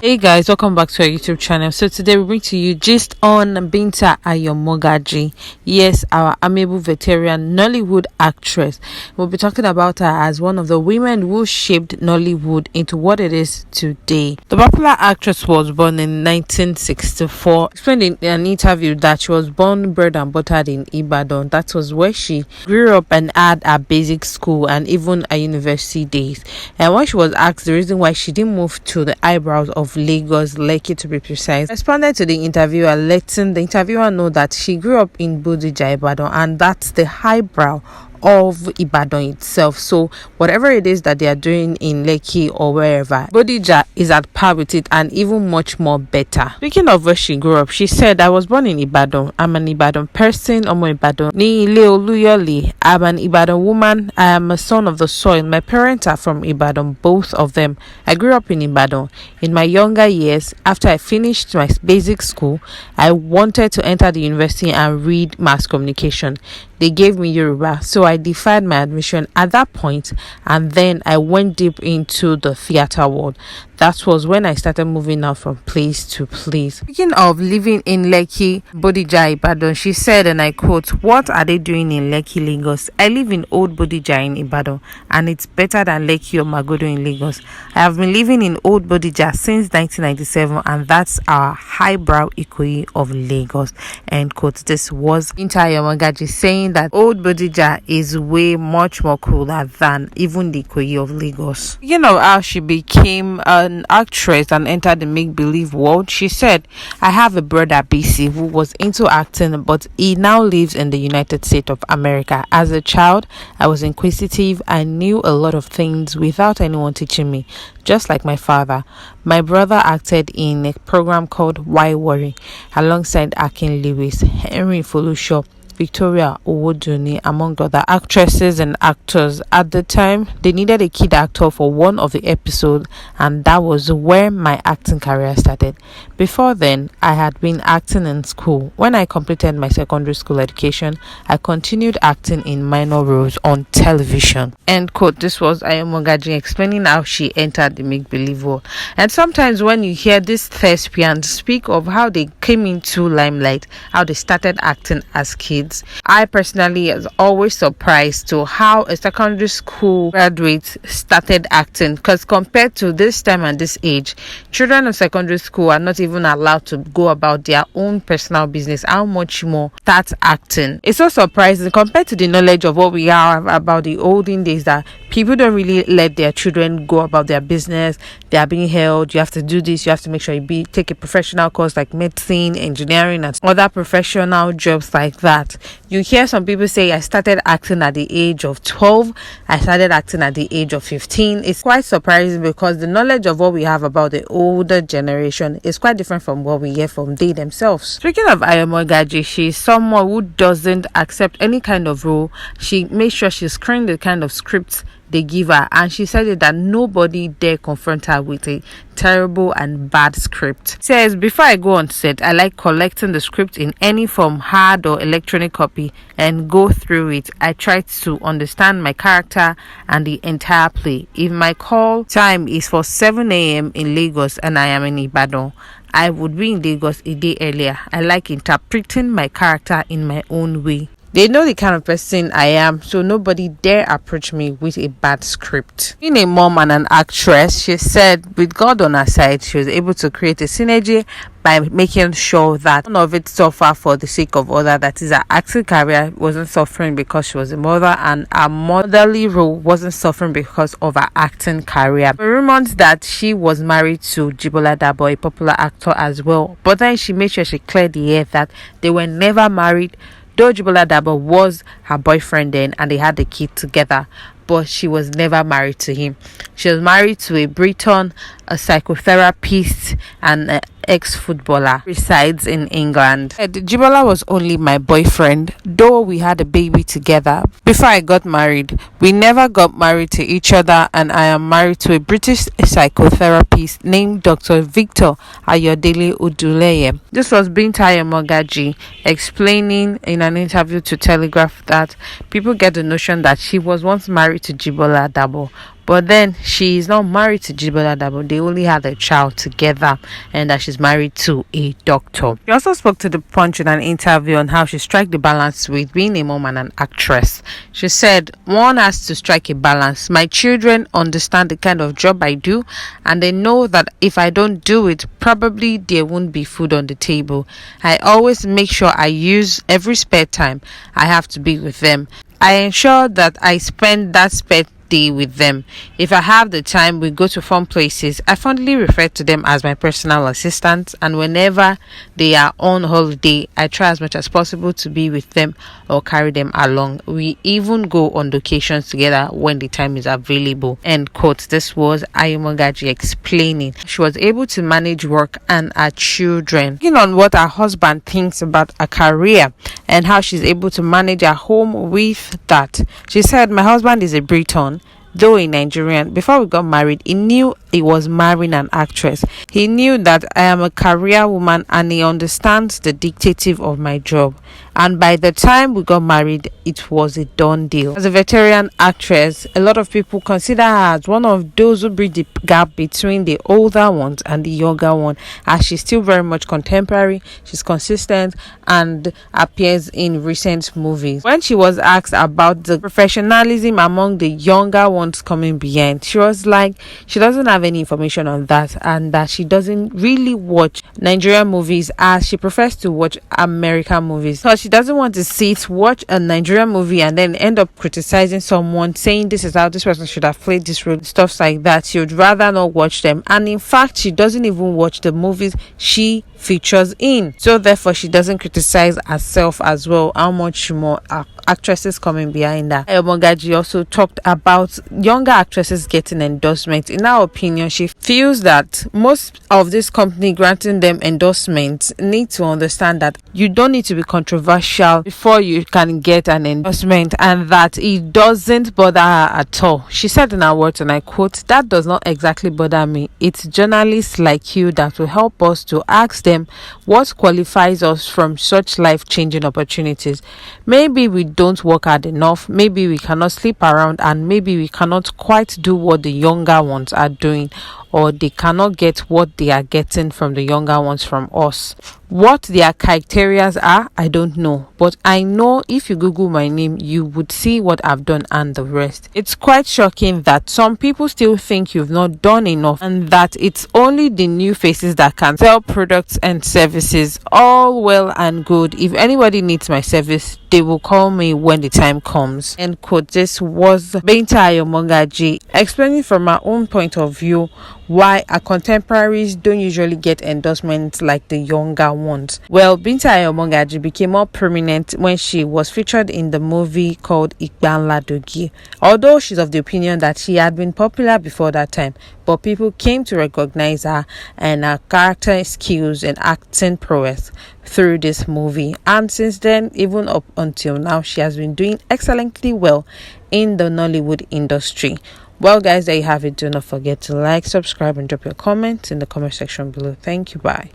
Hey guys, welcome back to our YouTube channel. So today we bring to you gist on Binta Ayo Mogaji. Yes, our amiable veteran Nollywood actress. We'll be talking about her as one of the women who shaped Nollywood into what it is today. The popular actress was born in 1964. Explained in an interview that she was born, bred and buttered in Ibadan. That was where she grew up and had her basic school and even her university days. And when she was asked the reason why she didn't move to the eyebrows of Lagos, Lekki to be precise, responded to the interviewer, letting the interviewer know that she grew up in Bodija, Ibadan, and that's the highbrow of Ibadan itself. So whatever it is that they are doing in Lekki or wherever, Bodija is at par with it and even much more better. Speaking of where she grew up, she said, I was born in Ibadan. I'm an Ibadan person. Omo Ibadan. Ni Ile Oluyole. I'm an Ibadan woman. I am a son of the soil. My parents are from Ibadan, both of them. I grew up in Ibadan. In my younger years, after I finished my basic school, I wanted to enter the university and read mass communication. They gave me Yoruba, so I deferred my admission at that point, and then I went deep into the theater world. That was when I started moving out from place to place. Speaking of living in Lekki, Bodija, Ibadan, she said, and I quote, "What are they doing in Lekki, Lagos? I live in Old Bodija in Ibadan, and it's better than Lekki or Magodo in Lagos. I have been living in Old Bodija since 1997, and that's our highbrow Ikoyi of Lagos." End quote. This was Binta Ayo Mogaji saying that Old Bodija is way much more cooler than even the Ikoyi of Lagos. Speaking of how she became an actress and entered the make-believe world, she said, I have a brother BC who was into acting, but he now lives in the United States of America. As a child, I was inquisitive. I knew a lot of things without anyone teaching me, just like my father. My brother acted in a program called Why Worry alongside Akin Lewis, Henry Folusho, Victoria Owoduni, among other actresses and actors. At the time, they needed a kid actor for one of the episodes, and that was where my acting career started. Before then, I had been acting in school. When I completed my secondary school education, I continued acting in minor roles on television. End quote. This was Ayo Mogaji explaining how she entered the make-believe world. And sometimes when you hear these thespians speak of how they came into limelight, how they started acting as kids, I personally was always surprised to how a secondary school graduate started acting, because compared to this time and this age, children of secondary school are not even allowed to go about their own personal business. How much more start acting? It's so surprising compared to the knowledge of what we have about the olden days, that people don't really let their children go about their business. They are being held. You have to do this. You have to make sure you take a professional course like medicine, engineering, and other professional jobs like that. You hear some people say, I started acting at the age of 12. I started acting at the age of 15. It's quite surprising because the knowledge of what we have about the older generation is quite different from what we hear from they themselves. Speaking of Ayo Mogaji, she's someone who doesn't accept any kind of role. She makes sure she's screening the kind of scripts they give her, and she said that nobody dare confront her with a terrible and bad script. Says, before I go on set, I like collecting the script in any form, hard or electronic copy, and go through it. I try to understand my character and the entire play. If my call time is for 7 a.m. in Lagos and I am in Ibadan, I would be in Lagos a day earlier. I like interpreting my character in my own way. They know the kind of person I am, so nobody dare approach me with a bad script. Being a mom and an actress, she said with God on her side, she was able to create a synergy by making sure that none of it suffer for the sake of other. That is, her acting career wasn't suffering because she was a mother, and her motherly role wasn't suffering because of her acting career. There were rumors that she was married to Jibola Dabo, a popular actor as well, but then she made sure she cleared the air that they were never married. Though Jibola Dabo was her boyfriend then and they had a kid together, but she was never married to him. She was married to a Briton, a psychotherapist, and an ex-footballer, resides in England. Jibola was only my boyfriend, though we had a baby together. Before I got married, we never got married to each other, and I am married to a British psychotherapist named Dr. Victor Ayodele Oduleye. This was Binta Ayo Mogaji explaining in an interview to Telegraph that people get the notion that she was once married to Jibola Dabo, But then she is not married to Jibola Dabo. They only had a child together, and that she's married to a doctor. She also spoke to The Punch in an interview on how she strike the balance with being a mom and an actress. She said, "One has to strike a balance. My children understand the kind of job I do, and they know that if I don't do it, probably there won't be food on the table. I always make sure I use every spare time I have to be with them. I ensure that I spend that spare day with them. If I have the time, we go to fun places. I fondly refer to them as my personal assistants, and whenever they are on holiday, I try as much as possible to be with them or carry them along. We even go on locations together when the time is available." End quote. This was Ayo Mogaji explaining she was able to manage work and her children. Looking on what her husband thinks about her career and how she's able to manage her home with that. She said, "My husband is a Briton, though a Nigerian. Before we got married, he knew he was marrying an actress. He knew that I am a career woman and he understands the dictative of my job. And by the time we got married, it was a done deal." As a veteran actress, a lot of people consider her as one of those who bridge the gap between the older ones and the younger one, as she's still very much contemporary, she's consistent, and appears in recent movies. When she was asked about the professionalism among the younger ones coming behind, she was like, she doesn't have any information on that, and that she doesn't really watch Nigerian movies, as she prefers to watch American movies. So she doesn't want to watch a Nigerian movie and then end up criticizing someone, saying this is how this person should have played this role, stuff like that. She would rather not watch them, and in fact she doesn't even watch the movies she features in. So therefore she doesn't criticize herself as well. How much more actresses coming behind her. Ayo Mogaji also talked about younger actresses getting endorsements. In her opinion, she feels that most of this company granting them endorsements need to understand that you don't need to be controversial before you can get an endorsement, and that it doesn't bother her at all. She said in her words, and I quote, "That does not exactly bother me. It's journalists like you that will help us to ask them what qualifies us from such life-changing opportunities. Maybe we don't work hard enough, maybe we cannot sleep around, and maybe we cannot quite do what the younger ones are doing, or they cannot get what they are getting from the younger ones from us. What their criteria are, I don't know, but I know if you Google my name, you would see what I've done and the rest. It's quite shocking that some people still think you've not done enough, and that it's only the new faces that can sell products and services. All well and good. If anybody needs my service, they will call me when the time comes." End quote. This was Binta Ayo Mogaji explaining from her own point of view why our contemporaries don't usually get endorsements like the younger ones. Well, Binta Ayo Mogaji became more prominent when she was featured in the movie called Igbanla Dogi. Although she's of the opinion that she had been popular before that time, but people came to recognize her and her character skills and acting prowess through this movie. And since then, even up until now, she has been doing excellently well in the Nollywood industry. Well, guys, there you have it. Do not forget to like, subscribe, and drop your comments in the comment section below. Thank you. Bye.